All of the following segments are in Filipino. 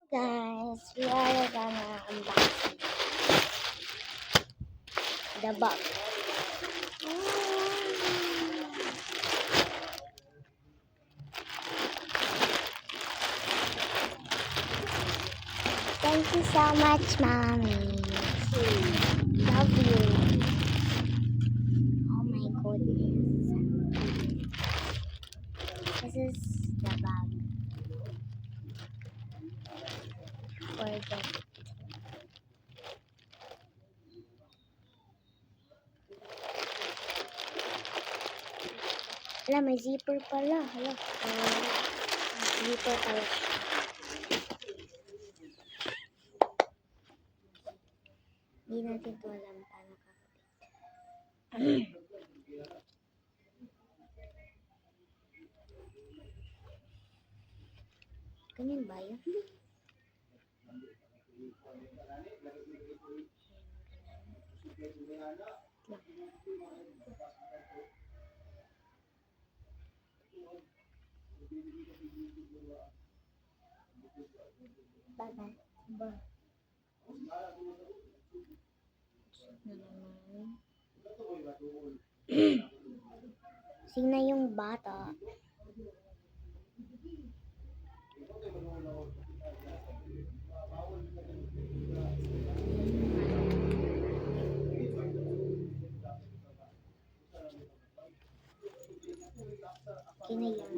Guys, we are gonna unbox the box. Thank you so much, Mommy. Love you. Oh my goodness. This is the bag for the Hala, may zipper pala. Hala, zipper pala. Hindi natin ito alam paano kakabit. Ganyan ba yun? Bagay. Ba? Sina yung bata. Okay na yan.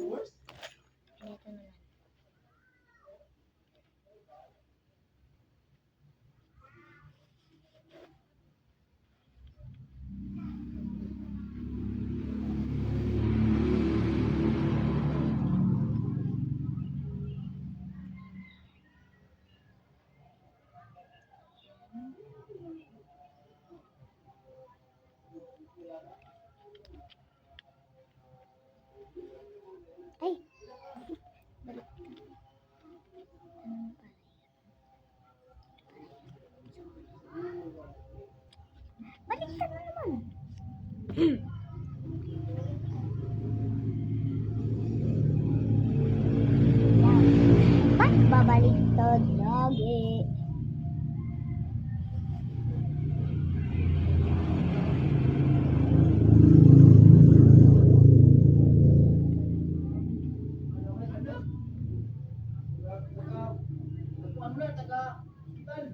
Ito naman. Ay! Balik ka. Ano pala yan? Balik ka na naman! Ba't babaliktad lagi? Yan.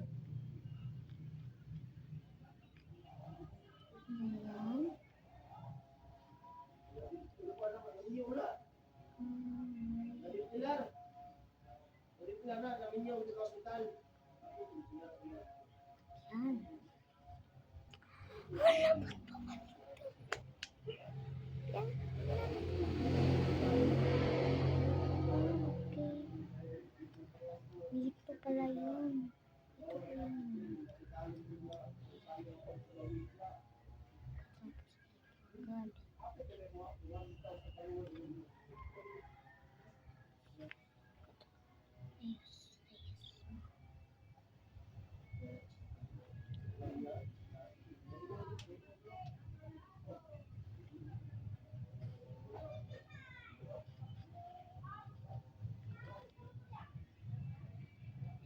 Wala ba? Yan. Okay. Dito pala yun. Ito yun.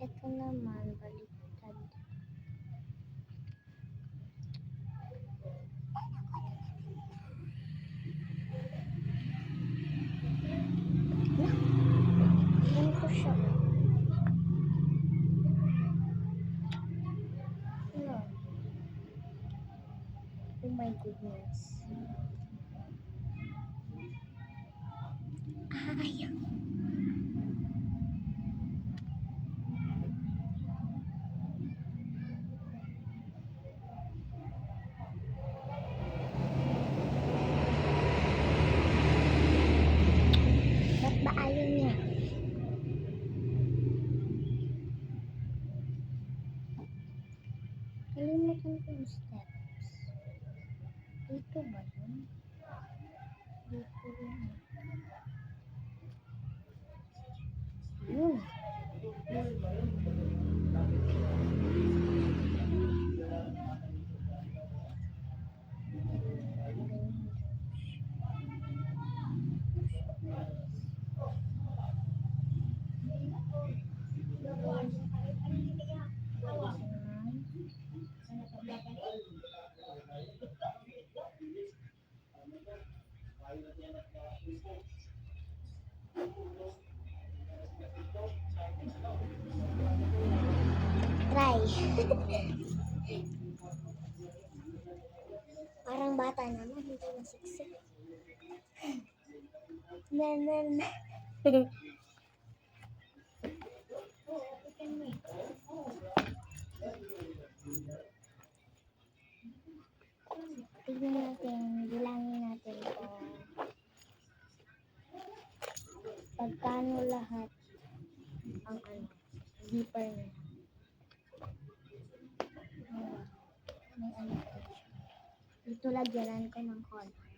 Ito naman, baliktad. Ganito siya. Ano? Oh my goodness. Ayaw. Ba't ba ayaw niya? Kalimutan ko yung steps. Dito ba yun? Dito yun. Yun. kulay. Parang bata naman, hindi masiksik. Na. Tignan natin, bilangin natin kung pagkano lahat ang zipper niya. May ano pa siya. Dito lagyan ko ng color.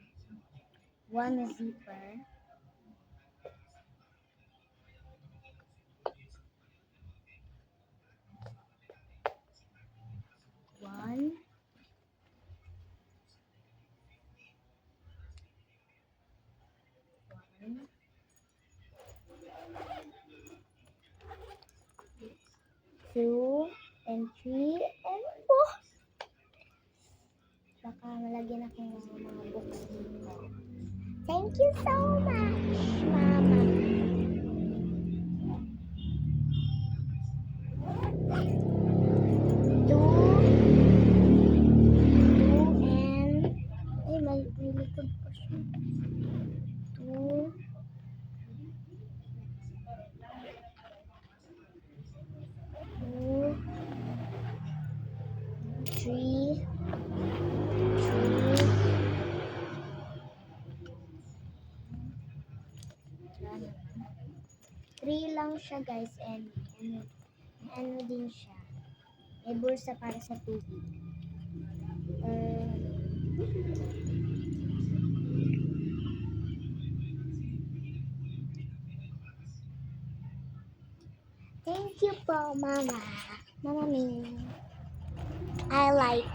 1 zipper. One. Two, and 3, and 4. Baka malagyan ako ng mga books dito. Thank you so much, Mama. Two, and... Ay, may likod pa siya. 2, 3, 3 lang siya, guys, and ano din siya. May bulsa para sa tubig. Thank you po, Mama. Mama Ming. I like.